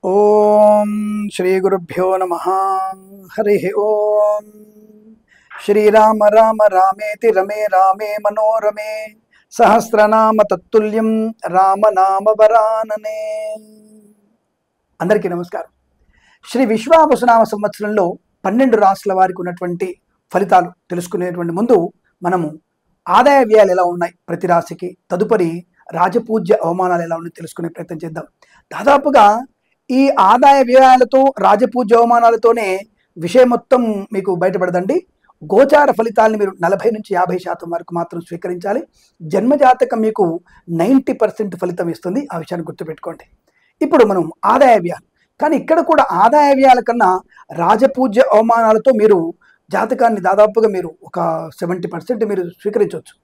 ఓం శ్రీ గురుభ్యో నమః. హరి ఓం. శ్రీరామ రామ రామేతి రమే రామే మనోరమే సహస్రనామ తత్తుల్యం రామనామ వరాననే. అందరికీ నమస్కారం. శ్రీ విశ్వావసునామ సంవత్సరంలో 12 రాశుల వారికి ఉన్నటువంటి ఫలితాలు తెలుసుకునేటువంటి ముందు మనము ఆదాయ వ్యయాలు ఎలా ఉన్నాయి ప్రతి రాశికి, తదుపరి రాజపూజ్య అవమానాలు ఎలా ఉన్నాయి తెలుసుకునే ప్రయత్నం చేద్దాం. దాదాపుగా ఈ ఆదాయ వ్యయాలతో రాజపూజ్య అవమానాలతోనే విషయం మొత్తం మీకు బయటపడదండి. గోచార ఫలితాలను మీరు 40 నుంచి 50% వరకు మాత్రం స్వీకరించాలి. జన్మజాతకం మీకు 90% ఫలితం ఇస్తుంది. ఆ విషయాన్ని గుర్తుపెట్టుకోండి. ఇప్పుడు మనం ఆదాయ వ్యయాలు, కానీ ఇక్కడ కూడా ఆదాయ వ్యయాల కన్నా రాజపూజ్య అవమానాలతో మీరు జాతకాన్ని దాదాపుగా మీరు ఒక 70% మీరు స్వీకరించవచ్చు.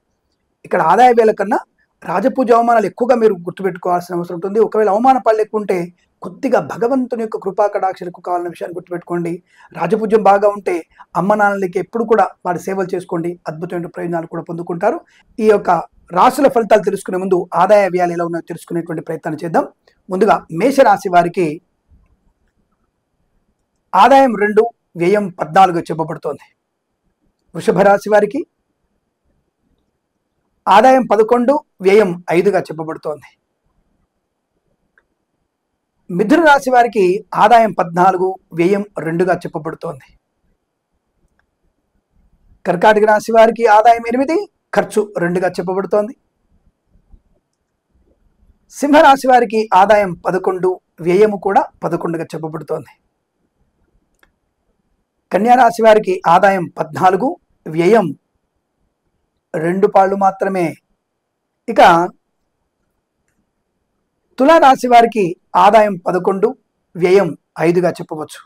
ఇక్కడ ఆదాయ వ్యయాల కన్నా రాజపూజ అవమానాలు ఎక్కువగా మీరు గుర్తుపెట్టుకోవాల్సిన అవసరం ఉంటుంది. ఒకవేళ అవమాన పళ్ళు ఎక్కువ ఉంటే కొద్దిగా భగవంతుని యొక్క కృపా కటాక్షలు ఎక్కువ కావాలన్న విషయాన్ని గుర్తుపెట్టుకోండి. రాజపూజ్యం బాగా ఉంటే అమ్మ నాన్నలకి ఎప్పుడు కూడా వారి సేవలు చేసుకోండి, అద్భుతమైన ప్రయోజనాలు కూడా పొందుకుంటారు. ఈ యొక్క రాశుల ఫలితాలు తెలుసుకునే ముందు ఆదాయ వ్యయాలు ఎలా ఉన్నాయో తెలుసుకునేటువంటి ప్రయత్నాన్ని చేద్దాం. ముందుగా మేషరాశి వారికి ఆదాయం 2, వ్యయం 14 చెప్పబడుతోంది. వృషభ రాశి వారికి ఆదాయం 11, వ్యయం 5గా చెప్పబడుతోంది. మిథున రాశి వారికి ఆదాయం 14, వ్యయం 2గా చెప్పబడుతోంది. కర్కాటక రాశి వారికి ఆదాయం 8, ఖర్చు 2గా చెప్పబడుతోంది. సింహరాశి వారికి ఆదాయం 11, వ్యయము కూడా 11గా చెప్పబడుతోంది. కన్యారాశి వారికి ఆదాయం 14, వ్యయం 2 పాళ్ళు మాత్రమే. ఇక తులారాశి వారికి ఆదాయం 11, వ్యయం 5గా చెప్పవచ్చు.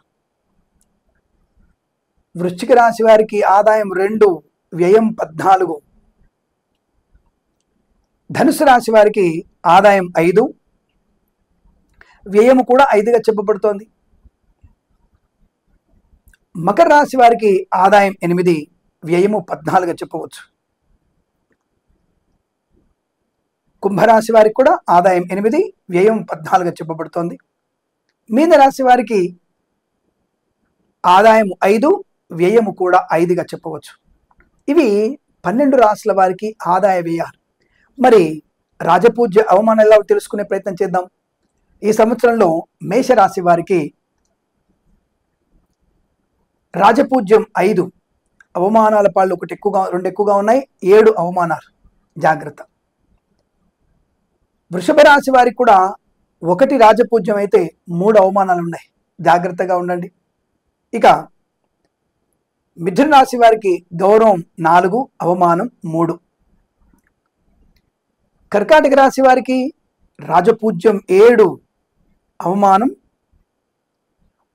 వృశ్చిక రాశి వారికి ఆదాయం 2, వ్యయం 14. ధనుసు రాశి వారికి ఆదాయం 5, వ్యయము కూడా 5గా చెప్పబడుతోంది. మకర రాశి వారికి ఆదాయం 8, వ్యయము 14గా చెప్పవచ్చు. కుంభరాశి వారికి కూడా ఆదాయం 8, వ్యయం 14గా చెప్పబడుతోంది. మీన రాశి వారికి ఆదాయం 5, వ్యయము కూడా 5గా చెప్పవచ్చు. ఇవి 12 రాశుల వారికి ఆదాయ వ్యయాలు. మరి రాజపూజ్య అవమానం ఎలా తెలుసుకునే ప్రయత్నం చేద్దాం. ఈ సంవత్సరంలో మేషరాశి వారికి రాజపూజ్యం 5, అవమానాల పాళ్ళు 2 ఎక్కువగా ఉన్నాయి. 7 అవమానాలు, జాగ్రత్త. వృషభ రాశి వారికి కూడా 1 రాజపూజ్యం అయితే 3 అవమానాలు ఉన్నాయి, జాగ్రత్తగా ఉండండి. ఇక మిథున రాశి వారికి గౌరవం 4, అవమానం 3. కర్కాటక రాశి వారికి రాజపూజ్యం 7, అవమానం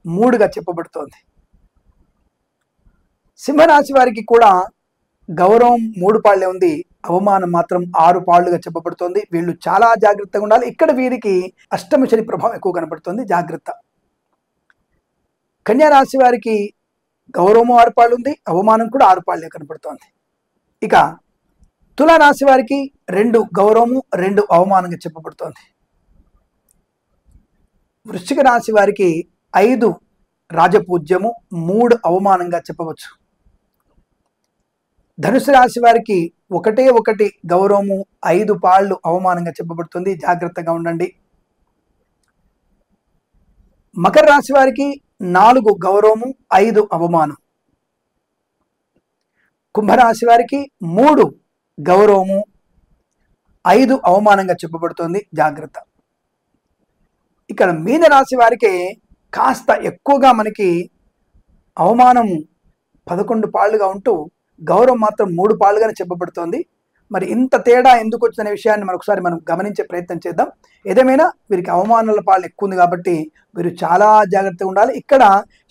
3గా చెప్పబడుతోంది. సింహరాశి వారికి కూడా గౌరవం 3 పాళ్ళే ఉంది, అవమానం మాత్రం 6 పాళ్ళుగా చెప్పబడుతోంది. వీళ్ళు చాలా జాగ్రత్తగా ఉండాలి. ఇక్కడ వీరికి అష్టమ శని ప్రభావం ఎక్కువ కనబడుతుంది, జాగ్రత్త. కన్యా రాశి వారికి గౌరవం 6 పాళ్ళు ఉంది, అవమానం కూడా 6 పాళ్ళే కనబడుతోంది. ఇక తులా రాశి వారికి 2 గౌరవము, 2 అవమానంగా చెప్పబడుతోంది. వృశ్చిక రాశి వారికి 5 రాజపూజ్యము, 3 అవమానంగా చెప్పవచ్చు. ధనుసు రాశి వారికి 1 గౌరవము, 5 పాళ్ళు అవమానంగా చెప్పబడుతుంది, జాగ్రత్తగా ఉండండి. మకర రాశి వారికి 4 గౌరవము, 5 అవమానం. కుంభరాశి వారికి 3 గౌరవము, 5 అవమానంగా చెప్పబడుతుంది, జాగ్రత్త. ఇక్కడ మీన రాశి వారికి కాస్త ఎక్కువగా మనకి అవమానం 11 పాళ్ళుగా ఉంటూ గౌరవం మాత్రం 3 పాళ్ళుగానే చెప్పబడుతోంది. మరి ఇంత తేడా ఎందుకు వచ్చిన విషయాన్ని మనం గమనించే ప్రయత్నం చేద్దాం. ఏదేమైనా వీరికి అవమానాల పాళ్ళు ఎక్కువ ఉంది కాబట్టి వీరు చాలా జాగ్రత్తగా ఉండాలి. ఇక్కడ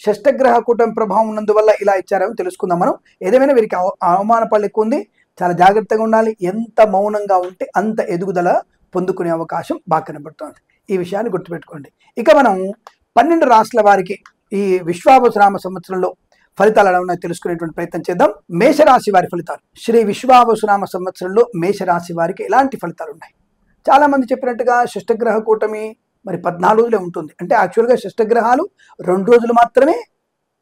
షష్టగ్రహ కూటమి ప్రభావం ఉన్నందువల్ల ఇలా ఇచ్చారని తెలుసుకుందాం మనం. ఏదేమైనా వీరికి అవమాన పాళ్ళు ఎక్కువ ఉంది, చాలా జాగ్రత్తగా ఉండాలి. ఎంత మౌనంగా ఉంటే అంత ఎదుగుదల పొందుకునే అవకాశం బాగా కనబడుతోంది. ఈ విషయాన్ని గుర్తుపెట్టుకోండి. ఇక మనం 12 రాశుల వారికి ఈ విశ్వావసునామ సంవత్సరంలో ఫలితాలు ఎలా ఉన్నాయో తెలుసుకునేటువంటి ప్రయత్నం చేద్దాం. మేషరాశి వారి ఫలితాలు. శ్రీ విశ్వావసునామ సంవత్సరంలో మేషరాశి వారికి ఎలాంటి ఫలితాలు ఉన్నాయి? చాలా మంది చెప్పినట్టుగా షష్టగ్రహ కూటమి మరి 14 రోజులే ఉంటుంది. అంటే యాక్చువల్గా షష్టగ్రహాలు 2 రోజులు మాత్రమే,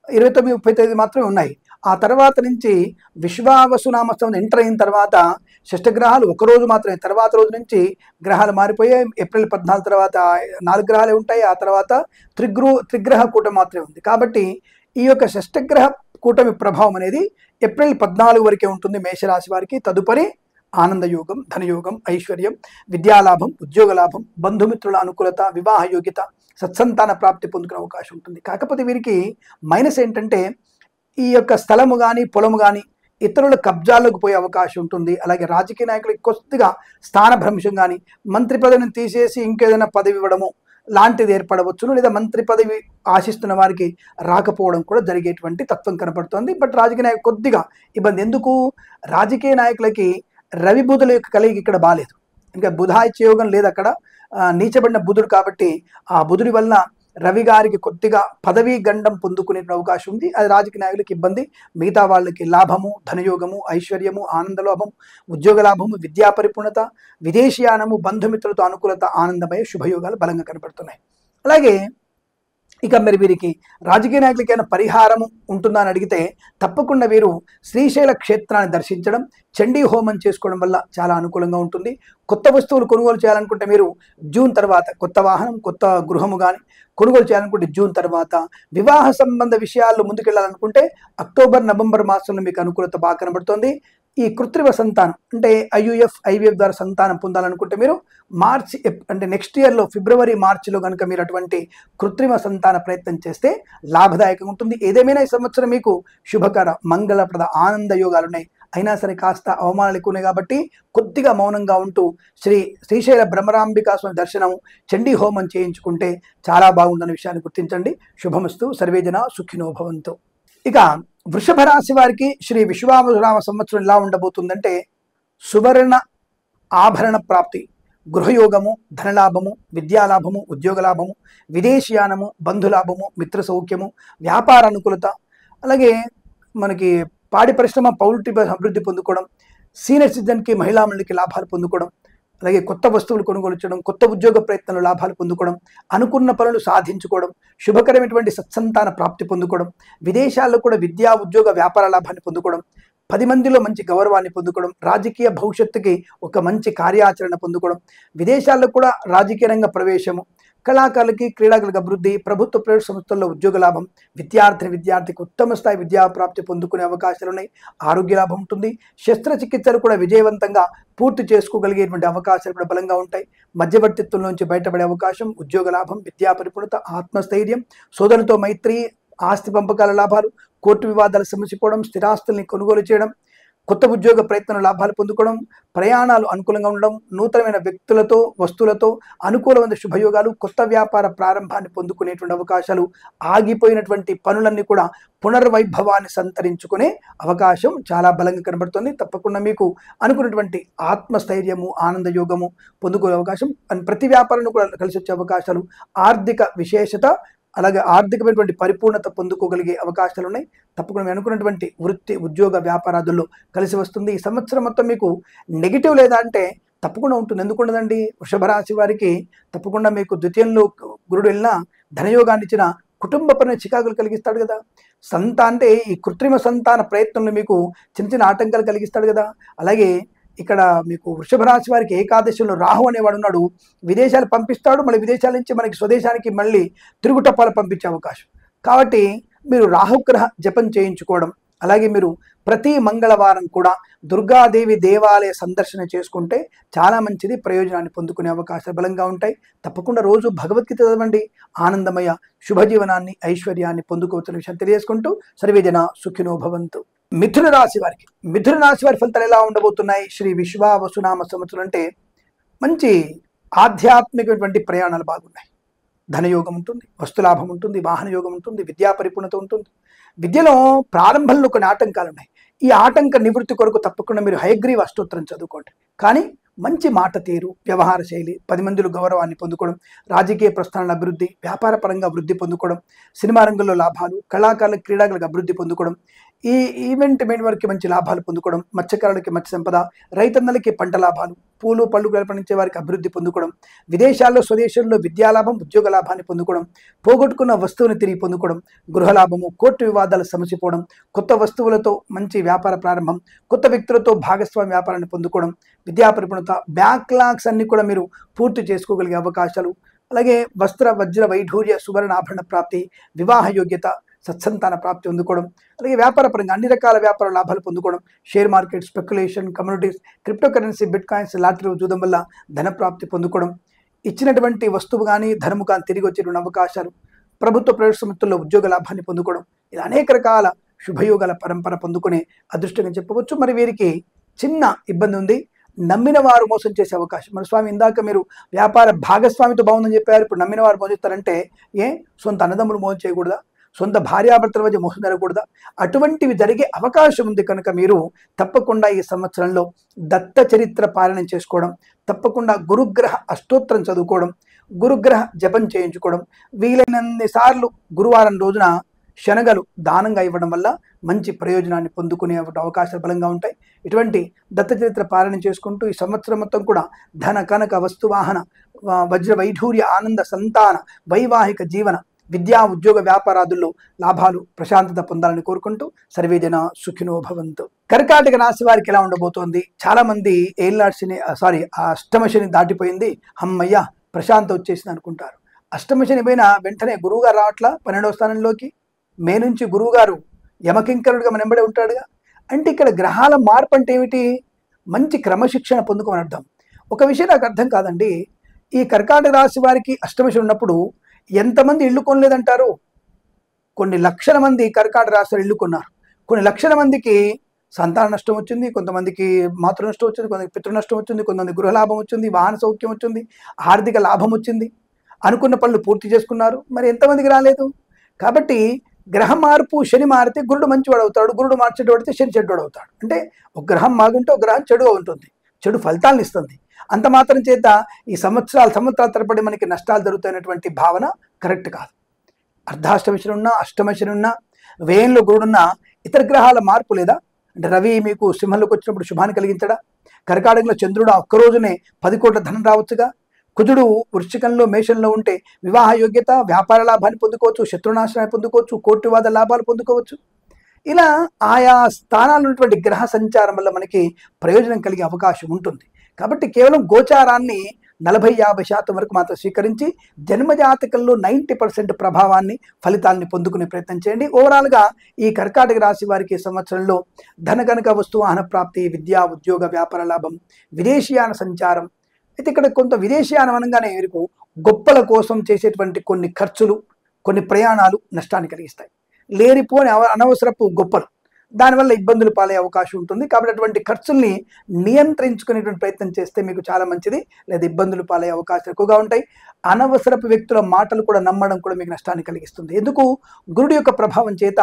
29, 30 తేదీ మాత్రమే ఉన్నాయి. ఆ తర్వాత నుంచి విశ్వావసునామ సంవత్సరం ఎంటర్ అయిన తర్వాత షష్టగ్రహాలు ఒక రోజు మాత్రమే. తర్వాత రోజు నుంచి గ్రహాలు మారిపోయాయి. ఏప్రిల్ 14 తర్వాత 4 గ్రహాలే ఉంటాయి. ఆ తర్వాత త్రిగ్రహ కూటమి మాత్రమే ఉంది. కాబట్టి ఈ యొక్క షష్టగ్రహ కూటమి ప్రభావం అనేది ఏప్రిల్ 14 వరకే ఉంటుంది మేషరాశి వారికి. తదుపరి ఆనందయోగం, ధనయోగం, ఐశ్వర్యం, విద్యాలాభం, ఉద్యోగ లాభం, బంధుమిత్రుల అనుకూలత, వివాహ యోగ్యత, సత్సంతాన ప్రాప్తి పొందుకునే అవకాశం ఉంటుంది. కాకపోతే వీరికి మైనస్ ఏంటంటే ఈ యొక్క స్థలము కానీ పొలము కానీ ఇతరుల కబ్జాల్లోకి పోయే అవకాశం ఉంటుంది. అలాగే రాజకీయ నాయకులకు కొద్దిగా స్థానభ్రంశం కానీ, మంత్రి పదవిని తీసేసి ఇంకేదైనా పదవి ఇవ్వడము లాంటిది ఏర్పడవచ్చును. లేదా మంత్రి పదవి ఆశిస్తున్న వారికి రాకపోవడం కూడా జరిగేటువంటి తత్వం కనపడుతుంది. బట్ రాజకీయ నాయకులు కొద్దిగా ఇబ్బంది. ఎందుకు? రాజకీయ నాయకులకి రవి బుధుల యొక్క కలిగి ఇక్కడ బాలేదు. ఇంకా బుధాయిత్య యోగం లేదు అక్కడ, నీచబడిన బుధుడు. కాబట్టి ఆ బుధుడి వలన రవి గారికి కొద్దిగా పదవీ గండం పొందుకునే అవకాశం ఉంది. అది రాజకీయ నాయకులకు ఇబ్బంది. మిగతా వాళ్ళకి లాభము, ధనయోగము, ఐశ్వర్యము, ఆనందలాభం, ఉద్యోగ లాభము, విద్యా పరిపూర్ణత, విదేశీయానము, బంధుమిత్రులతో అనుకూలత, ఆనందమయ శుభయోగాలు బలంగా కనపడుతున్నాయి. అలాగే ఇక మరి వీరికి రాజకీయ నాయకులకైనా పరిహారము ఉంటుందా అని అడిగితే తప్పకుండా వీరు శ్రీశైల క్షేత్రాన్ని దర్శించడం, చండీ హోమం చేసుకోవడం వల్ల చాలా అనుకూలంగా ఉంటుంది. కొత్త వస్తువులు కొనుగోలు చేయాలనుకుంటే మీరు జూన్ తర్వాత, కొత్త వాహనం, కొత్త గృహము కానీ కొనుగోలు చేయాలనుకుంటే జూన్ తర్వాత, వివాహ సంబంధ విషయాల్లో ముందుకెళ్లాలనుకుంటే అక్టోబర్, నవంబర్ మాసంలో మీకు అనుకూలత బాగా కనబడుతుంది. ఈ కృత్రిమ సంతానం అంటే IVF ద్వారా సంతానం పొందాలనుకుంటే మీరు మార్చి అంటే నెక్స్ట్ ఇయర్లో ఫిబ్రవరి, మార్చిలో కనుక మీరు అటువంటి కృత్రిమ సంతాన ప్రయత్నం చేస్తే లాభదాయకంగా ఉంటుంది. ఏదేమైనా ఈ సంవత్సరం మీకు శుభకర, మంగళప్రద, ఆనంద యోగాలు ఉన్నాయి. అయినా సరే కాస్త అవమానాలు ఎక్కువ ఉన్నాయి కాబట్టి కొద్దిగా మౌనంగా ఉంటూ శ్రీశైల భ్రమరాంబికా స్వామి దర్శనం, చండీ హోమం చేయించుకుంటే చాలా బాగుందన్న విషయాన్ని గుర్తించండి. శుభమస్తు. సర్వేజన సుఖినో భవంతు. ఇక వృషభ రాశి వారికి శ్రీ విశ్వావసునామ సంవత్సరం ఎలా ఉండబోతుందంటే సువర్ణ ఆభరణ ప్రాప్తి, గృహయోగము, ధనలాభము, విద్యాలాభము, ఉద్యోగ లాభము, విదేశీయానము, బంధులాభము, మిత్ర సౌఖ్యము, వ్యాపార అనుకూలత, అలాగే మనకి పాడి పరిశ్రమ, పౌల్ట్రీ అభివృద్ధి పొందుకోవడం, సీనియర్ సిటిజన్కి, మహిళా మండలికి లాభాలు పొందుకోవడం, అలాగే కొత్త వస్తువులు కొనుగోలు చేయడం, కొత్త ఉద్యోగ ప్రయత్నాలు లాభాలు పొందుకోవడం, అనుకున్న పనులు సాధించుకోవడం, శుభకరమైనటువంటి సత్సంతాన ప్రాప్తి పొందుకోవడం, విదేశాల్లో కూడా విద్యా, ఉద్యోగ, వ్యాపార లాభాన్ని పొందుకోవడం, 10 మందిలో మంచి గౌరవాన్ని పొందుకోవడం, రాజకీయ భవిష్యత్తుకి ఒక మంచి కార్యాచరణ పొందుకోవడం, విదేశాల్లో కూడా రాజకీయ రంగ ప్రవేశము, కళాకారులకి, క్రీడాకులకు అభివృద్ధి, ప్రభుత్వ ప్రైవేట్ సంస్థల్లో ఉద్యోగ లాభం, విద్యార్థికి ఉత్తమ స్థాయి విద్యా ప్రాప్తి పొందుకునే అవకాశాలు ఉన్నాయి. ఆరోగ్య లాభం ఉంటుంది. శస్త్రచికిత్సలు కూడా విజయవంతంగా పూర్తి చేసుకోగలిగేటువంటి అవకాశాలు కూడా బలంగా ఉంటాయి. మధ్యవర్తిత్వం నుంచి బయటపడే అవకాశం, ఉద్యోగ లాభం, విద్యా పరిపూర్ణత, ఆత్మస్థైర్యం, సోదరులతో మైత్రి, ఆస్తి పంపకాల లాభాలు, కోర్టు వివాదాలు సమసిపోవడం, స్థిరాస్తుల్ని కొనుగోలు చేయడం, కొత్త ఉద్యోగ ప్రయత్నం లాభాలు పొందుకోవడం, ప్రయాణాలు అనుకూలంగా ఉండడం, నూతనమైన వ్యక్తులతో, వస్తువులతో అనుకూలమైన శుభయోగాలు, కొత్త వ్యాపార ప్రారంభాన్ని పొందుకునేటువంటి అవకాశాలు, ఆగిపోయినటువంటి పనులన్నీ కూడా పునర్వైభవాన్ని సంతరించుకునే అవకాశం చాలా బలంగా కనబడుతుంది. తప్పకుండా మీకు అనుకున్నటువంటి ఆత్మస్థైర్యము, ఆనంద యోగము పొందుకునే అవకాశం, ప్రతి వ్యాపారాన్ని కూడా కలిసి వచ్చే అవకాశాలు, ఆర్థిక విశేషత, అలాగే ఆర్థికమైనటువంటి పరిపూర్ణత పొందుకోగలిగే అవకాశాలు ఉన్నాయి. తప్పకుండా మీరు అనుకున్నటువంటి వృత్తి, ఉద్యోగ, వ్యాపారాదుల్లో కలిసి వస్తుంది. ఈ సంవత్సరం మొత్తం మీకు నెగిటివ్ లేదా అంటే తప్పకుండా ఉంటుంది. ఎందుకు ఉండదండి? వృషభ రాశి వారికి తప్పకుండా మీకు ద్వితీయంలో గురుడు వెళ్ళినా ధనయోగాన్ని ఇచ్చిన కుటుంబపరమైన చికాకులు కలిగిస్తాడు కదా. అంటే ఈ కృత్రిమ సంతాన ప్రయత్నంలో మీకు చిన్న చిన్న ఆటంకాలు కలిగిస్తాడు కదా. అలాగే ఇక్కడ మీకు వృషభ రాశి వారికి ఏకాదశిలో రాహు అనేవాడు ఉన్నాడు. విదేశాలు పంపిస్తాడు, మళ్ళీ విదేశాల నుంచి మనకి స్వదేశానికి మళ్ళీ తిరుగుటప్పాలు పంపించే అవకాశం. కాబట్టి మీరు రాహుగ్రహ జపం చేయించుకోవడం, అలాగే మీరు ప్రతి మంగళవారం కూడా దుర్గాదేవి దేవాలయ సందర్శన చేసుకుంటే చాలా మంచిది, ప్రయోజనాన్ని పొందుకునే అవకాశాలు బలంగా ఉంటాయి. తప్పకుండా రోజు భగవద్గీత చదవండి. ఆనందమయ శుభజీవనాన్ని, ఐశ్వర్యాన్ని పొందుకోవచ్చిన విషయం తెలియజేసుకుంటూ సర్వేజన సుఖినో భవంతు. మిథున రాశి వారి ఫలితాలు ఎలా ఉండబోతున్నాయి? శ్రీ విశ్వావసునామ సంవత్సరం అంటే మంచి ఆధ్యాత్మికమైనటువంటి ప్రయాణాలు బాగున్నాయి. ధనయోగం ఉంటుంది, వస్తులాభం ఉంటుంది, వాహన యోగం ఉంటుంది, విద్యా పరిపూర్ణత ఉంటుంది. విద్యలో ప్రారంభంలో కొన్ని ఆటంకాలు ఉన్నాయి. ఈ ఆటంక నివృత్తి కొరకు తప్పకుండా మీరు హయగ్రీవ అష్టోత్తరం చదువుకోండి. కానీ మంచి మాట తీరు, వ్యవహార శైలి, 10 మందిలో గౌరవాన్ని పొందుకోవడం, రాజకీయ ప్రస్థానాల అభివృద్ధి, వ్యాపార పరంగా అభివృద్ధి పొందుకోవడం, సినిమా రంగంలో లాభాలు, కళాకారుల, క్రీడాకులకు అభివృద్ధి పొందుకోవడం, ఈ ఈవెంట్ మెయిన్ వారికి మంచి లాభాలు పొందుకోవడం, మత్స్యకారులకి మత్స్య సంపద, రైతన్నలకి పంట లాభాలు, పూలు పళ్ళు పండించే వారికి అభివృద్ధి పొందుకోవడం, విదేశాల్లో స్వదేశంలో విద్యాలాభం, ఉద్యోగ లాభాన్ని పొందుకోవడం, పోగొట్టుకున్న వస్తువుని తిరిగి పొందుకోవడం, గృహలాభము, కోర్టు వివాదాలు సమసిపోవడం, కొత్త వస్తువులతో మంచి వ్యాపార ప్రారంభం, కొత్త వ్యక్తులతో భాగస్వామ్య వ్యాపారాన్ని పొందుకోవడం, విద్యా పరిపూర్ణత, బ్యాక్లాగ్స్ అన్ని కూడా మీరు పూర్తి చేసుకోగలిగే అవకాశాలు, అలాగే వస్త్ర వజ్ర వైఢూర్య సువర్ణాభరణ ప్రాప్తి, వివాహ యోగ్యత, సత్సంతాన ప్రాప్తి పొందుకోవడం, అలాగే వ్యాపార పరంగా అన్ని రకాల వ్యాపార లాభాలు పొందుకోవడం, share market, speculation, communities, cryptocurrency, bitcoins, lottery చూడడం వల్ల ధన ప్రాప్తి పొందుకోవడం, ఇచ్చినటువంటి వస్తువు కానీ ధనము కానీ తిరిగి వచ్చేటువంటి అవకాశాలు, ప్రభుత్వ ప్రైవేట్ సంస్థల్లో ఉద్యోగ లాభాన్ని పొందుకోవడం, ఇలా అనేక రకాల శుభయోగాల పరంపర పొందుకునే అదృష్టంగా చెప్పవచ్చు. మరి వీరికి చిన్న ఇబ్బంది ఉంది, నమ్మిన వారు మోసం చేసే అవకాశం. మరి స్వామి ఇందాక మీరు వ్యాపార భాగస్వామితో బాగుందని చెప్పారు, ఇప్పుడు నమ్మిన వారు మోసం చేస్తారంటే సొంత అన్నదమ్ములు మోసం చేయకూడదా? సొంత భార్యాభర్తల మధ్య మోసం జరగకూడదా? అటువంటివి జరిగే అవకాశం ఉంది కనుక మీరు తప్పకుండా ఈ సంవత్సరంలో దత్త చరిత్ర పాలన చేసుకోవడం, తప్పకుండా గురుగ్రహ అష్టోత్తరం చదువుకోవడం, గురుగ్రహ జపం చేయించుకోవడం, వీలైనన్ని సార్లు గురువారం రోజున శనగలు దానంగా ఇవ్వడం వల్ల మంచి ప్రయోజనాన్ని పొందుకునే అవకాశాలు బలంగా ఉంటాయి. ఇటువంటి దత్త చరిత్ర పాలన చేసుకుంటూ ఈ సంవత్సరం మొత్తం కూడా ధన కనక వస్తువాహన వజ్ర వైఢూర్య ఆనంద సంతాన వైవాహిక జీవన విద్యా ఉద్యోగ వ్యాపారాదుల్లో లాభాలు ప్రశాంతత పొందాలని కోరుకుంటూ సర్వేజన సుఖినో భవంతు. కర్కాటక రాశి వారికి ఎలా ఉండబోతోంది? చాలా మంది ఏళ్ళాడ్సిని అష్టమ శని దాటిపోయింది, అమ్మయ్య ప్రశాంత వచ్చేసింది అనుకుంటారు. అష్టమ శని పైన వెంటనే గురువుగారు రావట్లా 12వ స్థానంలోకి. మే నుంచి గురువుగారు యమకింకరుడిగా మన వెంబడే ఉంటాడుగా. అంటే ఇక్కడ గ్రహాల మార్పు అంటే ఏమిటి? మంచి క్రమశిక్షణ పొందుకోమని అర్థం. ఒక విషయం నాకు అర్థం కాదండి, ఈ కర్కాటక రాశి వారికి అష్టమ శని ఉన్నప్పుడు ఎంతమంది ఇల్లు కొనలేదంటారు? కొన్ని లక్షల మంది కర్కాటక రాశి ఇల్లు కొన్నారు. కొన్ని లక్షల మందికి సంతాన నష్టం వచ్చింది, కొంతమందికి మాతృ నష్టం వచ్చింది, కొంతమందికి పితృ నష్టం వచ్చింది, కొంతమంది గృహ లాభం వచ్చింది, వాహన సౌఖ్యం వచ్చింది, ఆర్థిక లాభం వచ్చింది, అనుకున్న పనులు పూర్తి చేసుకున్నారు. మరి ఎంతమందికి రాలేదు? కాబట్టి గ్రహ మార్పు, శని మారితే గురుడు మంచివాడు అవుతాడు, గురుడు మార్చేటోడితే శని చెడ్డోడు అవుతాడు. అంటే ఒక గ్రహం బాగుంటే ఒక గ్రహం చెడుగా ఉంటుంది, చెడు ఫలితాలను ఇస్తుంది. అంత మాత్రం చేత ఈ సంవత్సరాల తరబడి మనకి నష్టాలు జరుగుతున్నటువంటి భావన కరెక్ట్ కాదు. అర్ధాష్టమ శని ఉన్నా, అష్టమ శని ఉన్నా, వ్యయంలో గురుడున్నా ఇతర గ్రహాల మార్పు లేదా? అంటే రవి మీకు సింహంలోకి వచ్చినప్పుడు శుభాన్ని కలిగించడా? కర్కాటకంలో చంద్రుడు ఒక్కరోజునే 10 కోట్ల ధనం రావచ్చుగా. కుజుడు వృశ్చికంలో మేషంలో ఉంటే వివాహ యోగ్యత, వ్యాపార లాభాన్ని పొందుకోవచ్చు, శత్రునాశనాన్ని పొందుకోవచ్చు, కోర్టు వివాద లాభాలు పొందుకోవచ్చు. ఇలా ఆయా స్థానాలు ఉన్నటువంటి గ్రహ సంచారం వల్ల మనకి ప్రయోజనం కలిగే అవకాశం ఉంటుంది. కాబట్టి కేవలం గోచారాన్ని 40-50% వరకు మాత్రం స్వీకరించి జన్మజాతకంలో 90% ప్రభావాన్ని, ఫలితాలని పొందుకునే ప్రయత్నం చేయండి. ఓవరాల్గా ఈ కర్కాటక రాశి వారికి సంవత్సరంలో ధనకనక వస్తువాహన ప్రాప్తి, విద్యా ఉద్యోగ వ్యాపార లాభం, విదేశీయాన సంచారం. అయితే ఇక్కడ కొంత విదేశీయానం అనగానే వీరికి గొప్పల కోసం చేసేటువంటి కొన్ని ఖర్చులు, కొన్ని ప్రయాణాలు నష్టాన్ని కలిగిస్తాయి. లేనిపోని అనవసరపు గొప్పలు, దానివల్ల ఇబ్బందులు పాలే అవకాశం ఉంటుంది. కాబట్టి అటువంటి ఖర్చుల్ని నియంత్రించుకునేటువంటి ప్రయత్నం చేస్తే మీకు చాలా మంచిది. లేదా ఇబ్బందులు పాలే అవకాశాలు ఎక్కువగా ఉంటాయి. అనవసరపు వ్యక్తుల మాటలు కూడా నమ్మడం కూడా మీకు నష్టాన్ని కలిగిస్తుంది. ఎందుకు? గురుడి యొక్క ప్రభావం చేత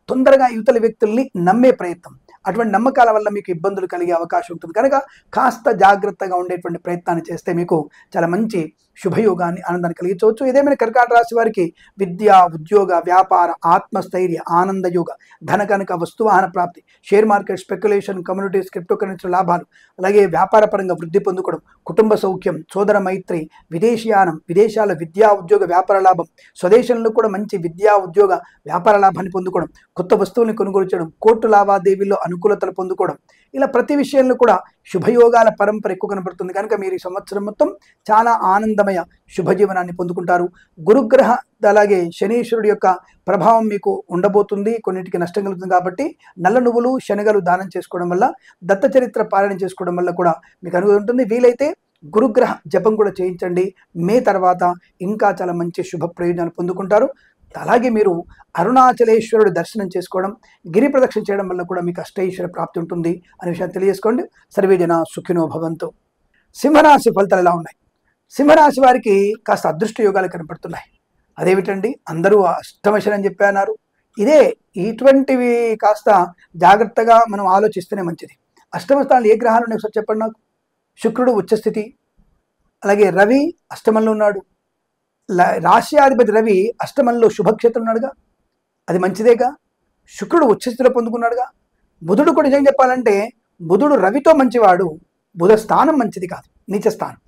తొందరగా యువతల వ్యక్తుల్ని నమ్మే ప్రయత్నం, అటువంటి నమ్మకాల వల్ల మీకు ఇబ్బందులు కలిగే అవకాశం ఉంటుంది. కనుక కాస్త జాగ్రత్తగా ఉండేటువంటి ప్రయత్నాన్ని చేస్తే మీకు చాలా మంచి శుభయోగాన్ని, ఆనందాన్ని కలిగించవచ్చు. ఇదేమైనా కర్కాటక రాశి వారికి విద్య, ఉద్యోగ, వ్యాపార, ఆత్మస్థైర్య, ఆనందయోగ, ధనకనక వస్తువాహన ప్రాప్తి, share market, speculation, communities, crypto currency లాభాలు, అలాగే వ్యాపార పరంగా వృద్ధి పొందుకోవడం, కుటుంబ సౌఖ్యం, సోదర మైత్రి, విదేశీయానం, విదేశాల విద్యా ఉద్యోగ వ్యాపార లాభం, స్వదేశంలో కూడా మంచి విద్యా ఉద్యోగ వ్యాపార లాభాన్ని పొందుకోవడం, కొత్త వస్తువుల్ని కొనుగోలు చేయడం, కోర్టు లావాదేవీల్లో అనుకూలతలు పొందుకోవడం, ఇలా ప్రతి విషయంలో కూడా శుభయోగాల పరంపర ఎక్కువ కనబడుతుంది. కనుక మీరు ఈ సంవత్సరం మొత్తం చాలా ఆనందమయ శుభజీవనాన్ని పొందుకుంటారు. గురుగ్రహ అలాగే శనీశ్వరుడి యొక్క ప్రభావం మీకు ఉండబోతుంది, కొన్నిటికి నష్టం కలుగుతుంది. కాబట్టి నల్ల నువ్వులు, శనగలు దానం చేసుకోవడం వల్ల, దత్త చరిత్ర పాలన చేసుకోవడం వల్ల కూడా మీకు అనుభవం ఉంటుంది. వీలైతే గురుగ్రహ జపం కూడా చేయించండి. మే తర్వాత ఇంకా చాలా మంచి శుభ ప్రయోజనాలు పొందుకుంటారు. అలాగే మీరు అరుణాచలేశ్వరుడు దర్శనం చేసుకోవడం, గిరి ప్రదక్షిణ చేయడం వల్ల కూడా మీకు అష్టైశ్వర్య ప్రాప్తి ఉంటుంది అనే విషయాన్ని తెలియజేసుకోండి. సర్వేజన సుఖినో భవంతు. సింహరాశి ఫలితాలు ఎలా ఉన్నాయి? సింహరాశి వారికి కాస్త అదృష్ట యోగాలు కనపడుతున్నాయి. అదేమిటండి, అందరూ అష్టమ శని అని చెప్పన్నారు. ఇటువంటివి కాస్త జాగ్రత్తగా మనం ఆలోచిస్తేనే మంచిది. అష్టమ స్థానంలో ఏ గ్రహాలు ఉన్నాయి ఒకసారి చెప్పండి నాకు. శుక్రుడు ఉచ్చస్థితి, అలాగే రవి అష్టమంలో ఉన్నాడు. రాశ్యాధిపతి రవి అష్టమంలో శుభక్షేత్రం ఉన్నాడుగా, అది మంచిదేగా. శుక్రుడు ఉచ్చస్థితిలో పొందుకున్నాడుగా. బుధుడు కూడా నిజంగా చెప్పాలంటే బుధుడు రవితో మంచివాడు, బుధ స్థానం మంచిది కాదు, నీచ స్థానం.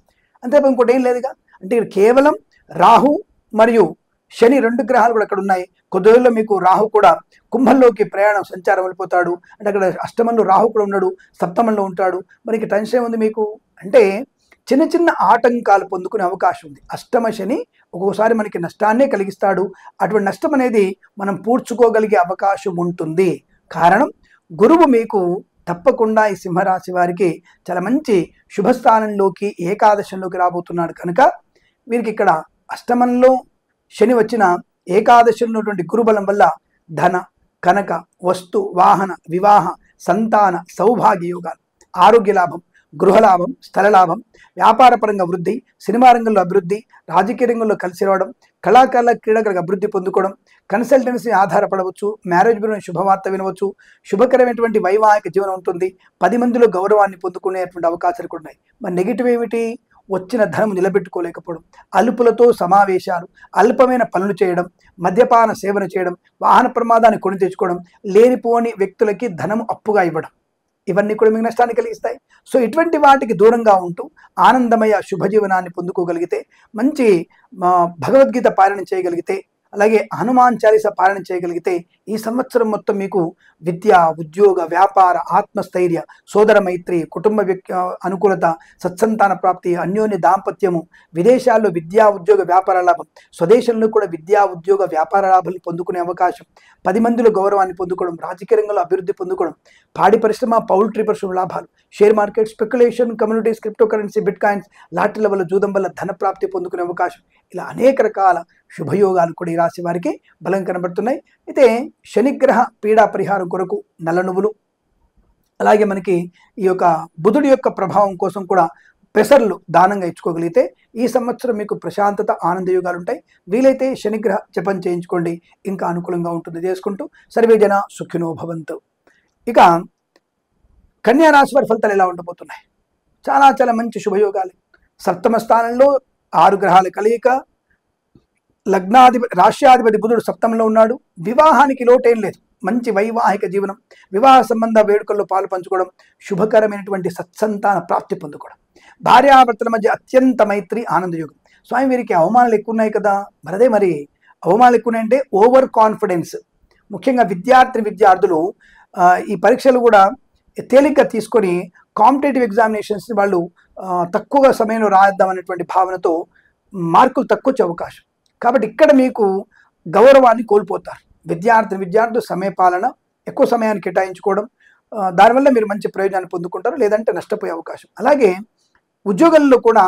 అంతే ఇంకోటి ఏం లేదుగా. అంటే ఇక్కడ కేవలం రాహు మరియు శని 2 గ్రహాలు కూడా అక్కడ ఉన్నాయి. కొద్ది రోజుల్లో మీకు రాహు కూడా కుంభంలోకి ప్రయాణం సంచారం వెళ్ళిపోతాడు. అంటే అక్కడ అష్టమంలో రాహు కూడా ఉన్నాడు, సప్తమంలో ఉంటాడు. మరి ఇక టెన్షన్ ఉంది మీకు. అంటే చిన్న చిన్న ఆటంకాలు పొందుకునే అవకాశం ఉంది. అష్టమ శని ఒక్కొక్కసారి మనకి నష్టాన్నే కలిగిస్తాడు. అటువంటి నష్టం అనేది మనం పూడ్చుకోగలిగే అవకాశం ఉంటుంది. కారణం గురువు మీకు తప్పకుండా ఈ సింహరాశి వారికి చాలా మంచి శుభస్థానంలోకి ఏకాదశంలోకి రాబోతున్నాడు కనుక వీరికి ఇక్కడ అష్టమంలో శని వచ్చిన ఏకాదశంలో ఉన్నటువంటి గురుబలం వల్ల ధన, కనక, వస్తు, వాహన, వివాహ, సంతాన, సౌభాగ్య యోగాలు, ఆరోగ్య లాభం, గృహలాభం, స్థల లాభం, వ్యాపారపరంగా వృద్ధి, సినిమా రంగంలో అభివృద్ధి, రాజకీయ రంగంలో కలిసి రావడం, కళాకారుల క్రీడాకారులకు అభివృద్ధి పొందుకోవడం, కన్సల్టెన్సీ ఆధారపడవచ్చు, మ్యారేజ్ బ్యూరో శుభవార్త వినవచ్చు, శుభకరమైనటువంటి వైవాహిక జీవనం ఉంటుంది, 10 మందిలో గౌరవాన్ని పొందుకునేటువంటి అవకాశాలు కూడా ఉన్నాయి. మరి నెగిటివ్ ఏమిటి? వచ్చిన ధనం నిలబెట్టుకోలేకపోవడం, అల్పులతో సమావేశాలు, అల్పమైన పనులు చేయడం, మద్యపాన సేవన చేయడం, వాహన ప్రమాదాన్ని కొని తెచ్చుకోవడం, లేనిపోని వ్యక్తులకి ధనం అప్పుగా ఇవ్వడం, ఇవన్నీ కూడా మీకు నష్టాన్ని కలిగిస్తాయి. సో ఇటువంటి వాటికి దూరంగా ఉంటూ ఆనందమయ శుభజీవనాన్ని పొందుకోగలిగితే, మంచి భగవద్గీత పారాయణ చేయగలిగితే, అలాగే హనుమాన్ చాలీసా పారాయణ చేయగలిగితే ఈ సంవత్సరం మొత్తం మీకు విద్య, ఉద్యోగ, వ్యాపార, ఆత్మస్థైర్య, సోదర మైత్రి, కుటుంబ అనుకూలత, సత్సంతాన ప్రాప్తి, అన్యోన్య దాంపత్యము, విదేశాల్లో విద్యా ఉద్యోగ వ్యాపార లాభం, స్వదేశంలో కూడా విద్యా ఉద్యోగ వ్యాపార లాభాలు పొందుకునే అవకాశం, 10 మందిలో గౌరవాన్ని పొందుకోవడం, రాజకీయ రంగంలో అభివృద్ధి పొందుకోవడం, పాడి పరిశ్రమ, పౌల్ట్రీ పరిశ్రమ లాభాలు, share market, speculation, communities, cryptocurrency, bitcoins, లాటరీల వల్ల, జూదం వల్ల ధన ప్రాప్తి పొందుకునే అవకాశం, ఇలా అనేక రకాల శుభయోగాలు కూడా ఈ రాశి వారికి బలం కనబడుతున్నాయి. అయితే శనిగ్రహ పీడా పరిహారం కొరకు నల్ల నువ్వులు, అలాగే మనకి ఈ యొక్క బుధుడి యొక్క ప్రభావం కోసం కూడా పెసర్లు దానంగా ఇచ్చుకోగలిగితే ఈ సంవత్సరం మీకు ప్రశాంతత, ఆనందయోగాలు ఉంటాయి. వీలైతే శనిగ్రహ జపం చేయించుకోండి, ఇంకా అనుకూలంగా ఉంటుంది. చేసుకుంటూ సర్వే జన సుఖినో భవంతు. ఇక కన్యా రాశి వారి ఫలితాలు ఎలా ఉండబోతున్నాయి? చాలా చాలా మంచి శుభయోగాలు. సప్తమ స్థానంలో 6 గ్రహాల కలయిక, లగ్నాధిపతి రాష్ట్రాధిపతి బుధుడు సప్తంలో ఉన్నాడు. వివాహానికి లోటేం లేదు, మంచి వైవాహిక జీవనం, వివాహ సంబంధ వేడుకల్లో పాలు పంచుకోవడం, శుభకరమైనటువంటి సత్సంతాన ప్రాప్తి పొందుకోవడం, భార్యాభర్తల మధ్య అత్యంత మైత్రి, ఆనందయోగం. స్వామి వీరికి అవమానాలు ఎక్కువ ఉన్నాయి కదా, మరి అవమానాలు ఎక్కువ ఉన్నాయంటే ఓవర్ కాన్ఫిడెన్స్. ముఖ్యంగా విద్యార్థులు ఈ పరీక్షలు కూడా తేలిక తీసుకొని కాంపిటేటివ్ ఎగ్జామినేషన్స్ వాళ్ళు తక్కువ సమయంలో రాద్దాం అనేటువంటి భావనతో మార్కులు తక్కువ వచ్చే అవకాశం. కాబట్టి ఇక్కడ మీకు గౌరవాన్ని కోల్పోతారు. విద్యార్థులు సమయపాలన, ఎక్కువ సమయాన్ని కేటాయించుకోవడం, దానివల్ల మీరు మంచి ప్రయోజనాన్ని పొందుకుంటారు, లేదంటే నష్టపోయే అవకాశం. అలాగే ఉద్యోగాల్లో కూడా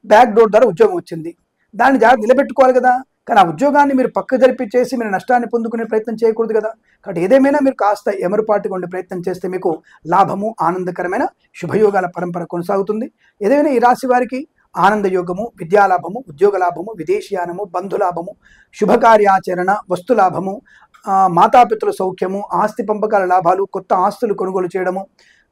బ్యాక్ డోర్ ద్వారా ఉద్యోగం వచ్చింది, దాన్ని జాగ్రత్త నిలబెట్టుకోవాలి కదా. కానీ ఆ ఉద్యోగాన్ని మీరు పక్క జరిపించేసి మీరు నష్టాన్ని పొందుకునే ప్రయత్నం చేయకూడదు కదా. కాబట్టి ఏదేమైనా మీరు కాస్త ఎమరుపాటుగా ఉండే ప్రయత్నం చేస్తే మీకు లాభము, ఆనందకరమైన శుభయోగాల పరంపర కొనసాగుతుంది. ఏదైనా ఈ రాశి వారికి ఆనందయోగము, విద్యాలాభము, ఉద్యోగ లాభము, విదేశీయానము, బంధులాభము, శుభకార్యాచరణ, వస్తులాభము, మాతాపితృల సౌఖ్యము, ఆస్తి పంపకాల లాభాలు, కొత్త ఆస్తులు కొనుగోలు చేయడము,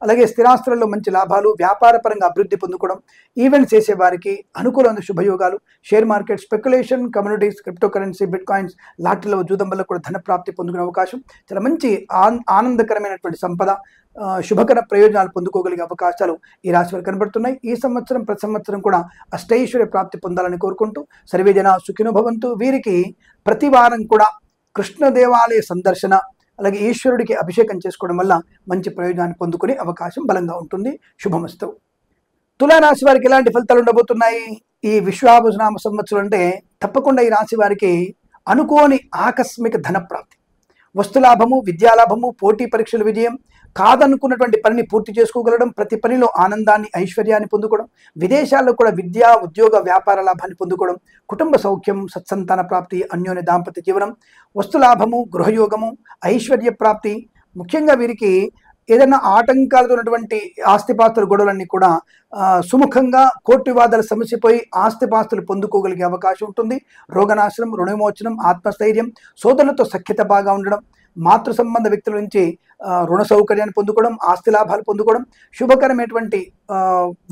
అలాగే స్థిరాస్తులలో మంచి లాభాలు, వ్యాపార పరంగా అభివృద్ధి పొందుకోవడం, ఈవెంట్స్ చేసే వారికి అనుకూలమైన శుభయోగాలు, share market, speculation, communities, cryptocurrency, bitcoins, లాటరీల జూదం వల్ల కూడా ధన ప్రాప్తి పొందుకునే అవకాశం, చాలా మంచి ఆనందకరమైనటువంటి సంపద, శుభకర ప్రయోజనాలు పొందుకోగలిగే అవకాశాలు ఈ రాశి వారికి కనబడుతున్నాయి. ఈ సంవత్సరం ప్రతి సంవత్సరం కూడా అష్టైశ్వర్య ప్రాప్తి పొందాలని కోరుకుంటూ సర్వే జన సుఖినో భవంతు. వీరికి ప్రతి వారం కూడా కృష్ణ దేవాలయ సందర్శన, అలాగే ఈశ్వరుడికి అభిషేకం చేసుకోవడం వల్ల మంచి ప్రయోజనాన్ని పొందుకునే అవకాశం బలంగా ఉంటుంది. శుభమస్తు. తులారాశి వారికి ఎలాంటి ఫలితాలు ఉండబోతున్నాయి? ఈ విశ్వావసునామ సంవత్సరం అంటే తప్పకుండా ఈ రాశి వారికి అనుకోని ఆకస్మిక ధన ప్రాప్తి, వస్తులాభము, విద్యాలాభము, పోటీ పరీక్షల విజయం, కాదనుకున్నటువంటి పనిని పూర్తి చేసుకోగలడం, ప్రతి పనిలో ఆనందాన్ని, ఐశ్వర్యాన్ని పొందుకోవడం, విదేశాల్లో కూడా విద్యా, ఉద్యోగ, వ్యాపార లాభాన్ని పొందుకోవడం, కుటుంబ సౌఖ్యం, సత్సంతాన ప్రాప్తి, అన్యోన్య దాంపత్య జీవనం, వస్తులాభము, గృహయోగము, ఐశ్వర్య ప్రాప్తి. ముఖ్యంగా వీరికి ఏదైనా ఆటంకాలతో ఉన్నటువంటి ఆస్తిపాస్తుల గొడవలన్నీ కూడా సుముఖంగా కోర్టు వివాదాలు సమస్యపోయి ఆస్తిపాస్తులు పొందుకోగలిగే అవకాశం ఉంటుంది. రోగనాశనం, రుణవిమోచనం, ఆత్మస్థైర్యం, సోదరులతో సఖ్యత బాగా ఉండడం, మాతృ సంబంధ వ్యక్తుల నుంచి రుణ సౌకర్యాన్ని పొందుకోవడం, ఆస్తి లాభాలు పొందుకోవడం, శుభకరమైనటువంటి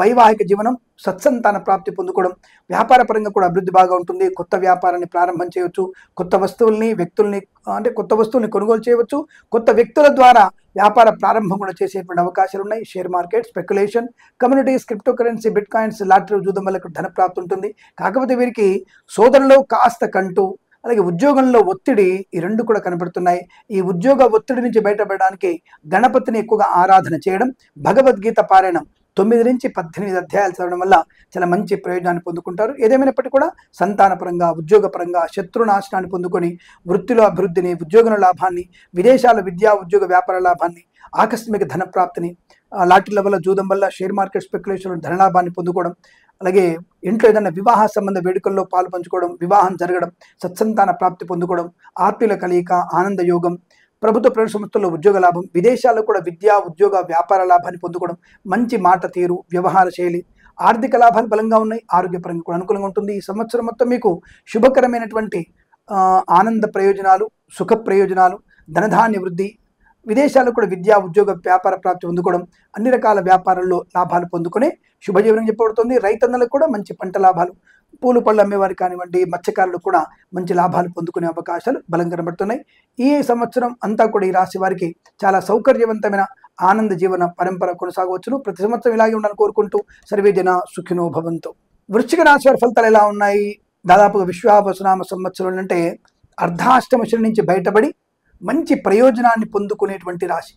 వైవాహిక జీవనం, సత్సంతాన ప్రాప్తి పొందుకోవడం, వ్యాపార పరంగా కూడా అభివృద్ధి బాగా ఉంటుంది. కొత్త వ్యాపారాన్ని ప్రారంభం చేయవచ్చు, కొత్త వస్తువుల్ని వ్యక్తుల్ని అంటే కొత్త వస్తువుల్ని కొనుగోలు చేయవచ్చు, కొత్త వ్యక్తుల ద్వారా వ్యాపార ప్రారంభం కూడా చేసేటువంటి అవకాశాలు ఉన్నాయి. Share market, speculation, communities, cryptocurrency, bitcoins, lottery జూదం వల్ల ధన ప్రాప్తి ఉంటుంది. కాకపోతే వీరికి సోదరులో కాస్త కంటూ, అలాగే ఉద్యోగంలో ఒత్తిడి, ఈ రెండు కూడా కనబడుతున్నాయి. ఈ ఉద్యోగ ఒత్తిడి నుంచి బయటపడడానికి గణపతిని ఎక్కువగా ఆరాధన చేయడం, భగవద్గీత పారాయణం 9 నుంచి 18 అధ్యాయాలు చదవడం వల్ల చాలా మంచి ప్రయోజనాన్ని పొందుకుంటారు. ఏదేమైనప్పటికీ కూడా సంతానపరంగా, ఉద్యోగపరంగా శత్రునాశనాన్ని పొందుకొని వృత్తిలో అభివృద్ధిని, ఉద్యోగంలో లాభాన్ని, విదేశాల విద్యా ఉద్యోగ వ్యాపార లాభాన్ని, ఆకస్మిక ధన ప్రాప్తిని, లాటరీల వల్ల, జూదం వల్ల, షేర్ మార్కెట్ స్పెక్యులేషన్ ధనలాభాన్ని పొందుకోవడం, అలాగే ఇంట్లో ఏదైనా వివాహ సంబంధ వేడుకల్లో పాలు పంచుకోవడం, వివాహం జరగడం, సత్సంతాన ప్రాప్తి పొందుకోవడం, ఆత్మీయుల కలయిక, ఆనంద యోగం, ప్రభుత్వ ప్రైవేట్ సంస్థల్లో ఉద్యోగ లాభం, విదేశాల్లో కూడా విద్యా ఉద్యోగ వ్యాపార లాభాన్ని పొందుకోవడం, మంచి మాట తీరు, వ్యవహార శైలి, ఆర్థిక లాభాలు బలంగా ఉన్నాయి. ఆరోగ్యపరంగా కూడా అనుకూలంగా ఉంటుంది. ఈ సంవత్సరం మొత్తం మీకు శుభకరమైనటువంటి ఆనంద ప్రయోజనాలు, సుఖ ప్రయోజనాలు, ధనధాన్య వృద్ధి, విదేశాల్లో కూడా విద్యా ఉద్యోగ వ్యాపార ప్రాప్తి పొందుకోవడం, అన్ని రకాల వ్యాపారాల్లో లాభాలు పొందుకునే శుభజీవనం చెప్పబడుతుంది. రైతన్నలకు కూడా మంచి పంట లాభాలు, పూలు పళ్ళు అమ్మేవారు కానివ్వండి, మత్స్యకారులు కూడా మంచి లాభాలు పొందుకునే అవకాశాలు బలంగా కనబడుతున్నాయి. ఈ సంవత్సరం అంతా కూడా ఈ రాశి వారికి చాలా సౌకర్యవంతమైన ఆనంద జీవన పరంపర కొనసాగవచ్చును. ప్రతి సంవత్సరం ఇలాగే ఉండాలని కోరుకుంటూ సర్వే జన సుఖినో భవంతు. వృశ్చిక రాశి వారి ఫలితాలు ఎలా ఉన్నాయి? దాదాపుగా విశ్వావసునామ సంవత్సరం అంటే అర్ధాష్టమ శని నుంచి బయటపడి మంచి ప్రయోజనాన్ని పొందుకునేటువంటి రాశి.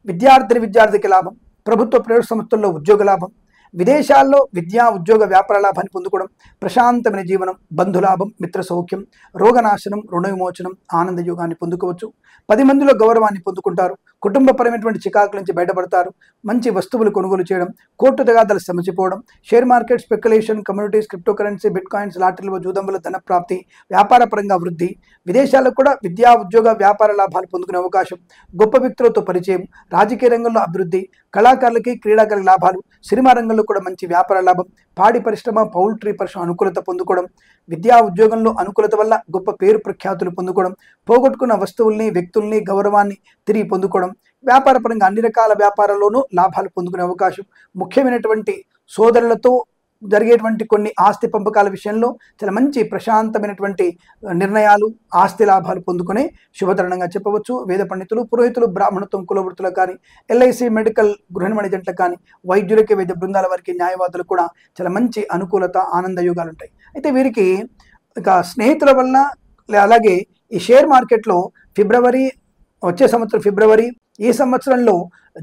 విద్యార్థికి లాభం, ప్రభుత్వ ప్రైవేట్ సంస్థల్లో ఉద్యోగ లాభం, విదేశాల్లో విద్యా ఉద్యోగ వ్యాపార లాభాన్ని పొందుకోవడం, ప్రశాంతమైన జీవనం, బంధులాభం, మిత్ర సౌఖ్యం, రోగనాశనం, రుణ విమోచనం, ఆనంద యోగాన్ని పొందుకోవచ్చు. 10 మందిలో గౌరవాన్ని పొందుకుంటారు. కుటుంబపరమైనటువంటి చికాకుల నుంచి బయటపడతారు. మంచి వస్తువులు కొనుగోలు చేయడం, కోర్టు తగాదాలు సమసిపోవడం, share market, speculation, communities, cryptocurrency, bitcoins, లాటరీలు జూదం వల్ల ధన ప్రాప్తి, వ్యాపార పరంగా వృద్ధి, విదేశాల్లో కూడా విద్యా ఉద్యోగ వ్యాపార లాభాలు పొందుకునే అవకాశం, గొప్ప వ్యక్తులతో పరిచయం, రాజకీయ రంగంలో అభివృద్ధి, కళాకారులకి, క్రీడాకారుల లాభాలు, సినిమా రంగంలో కూడా మంచి వ్యాపార లాభం, పాడి పరిశ్రమ, పౌల్ట్రీ పరిశ్రమ అనుకూలత పొందుకోవడం, విద్యా ఉద్యోగంలో అనుకూలత వల్ల గొప్ప పేరు ప్రఖ్యాతులు పొందుకోవడం, పోగొట్టుకున్న వస్తువుల్ని, వ్యక్తుల్ని, గౌరవాన్ని తిరిగి పొందుకోవడం, వ్యాపార పరంగా అన్ని రకాల వ్యాపారాల్లోనూ లాభాలు పొందుకునే అవకాశం, ముఖ్యమైనటువంటి సోదరులతో జరిగేటువంటి కొన్ని ఆస్తి పంపకాల విషయంలో చాలా మంచి ప్రశాంతమైనటువంటి నిర్ణయాలు, ఆస్తి లాభాలు పొందుకునే శుభతరుణంగా చెప్పవచ్చు. వేద పండితులు, పురోహితులు, బ్రాహ్మణత్వం కులవృత్తులకు కానీ, ఎల్ఐసి, మెడికల్, గృహిణి ఏజెంట్లకు కానీ, వైద్యులకి, వైద్య బృందాల వారికి, న్యాయవాదులు కూడా చాలా మంచి అనుకూలత, ఆనంద యోగాలు ఉంటాయి. అయితే వీరికి ఇక స్నేహితుల వల్ల, అలాగే ఈ షేర్ మార్కెట్లో వచ్చే సంవత్సరం ఫిబ్రవరి, ఈ సంవత్సరంలో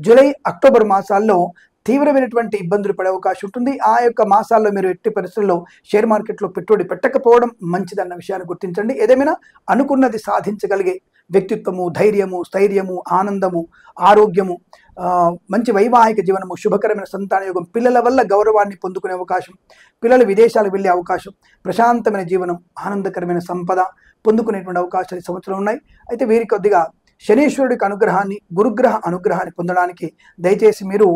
జూలై, అక్టోబర్ మాసాల్లో తీవ్రమైనటువంటి ఇబ్బందులు పడే అవకాశం ఉంటుంది. ఆ యొక్క మాసాల్లో మీరు ఎట్టి పరిస్థితుల్లో షేర్ మార్కెట్లో పెట్టుబడి పెట్టకపోవడం మంచిదన్న విషయాన్ని గుర్తించండి. ఏదేమైనా అనుకున్నది సాధించగలిగే వ్యక్తిత్వము, ధైర్యము, స్థైర్యము, ఆనందము, ఆరోగ్యము, మంచి వైవాహిక జీవనము, శుభకరమైన సంతాన యోగం, పిల్లల వల్ల గౌరవాన్ని పొందుకునే అవకాశం, పిల్లలు విదేశాలకు వెళ్ళే అవకాశం, ప్రశాంతమైన జీవనం, ఆనందకరమైన సంపద పొందుకునేటువంటి అవకాశాలు ఈ సంవత్సరం ఉన్నాయి. అయితే వీరికి కొద్దిగా శనీశ్వరుడికి అనుగ్రహాన్ని, గురుగ్రహ అనుగ్రహాన్ని పొందడానికి దయచేసి మీరు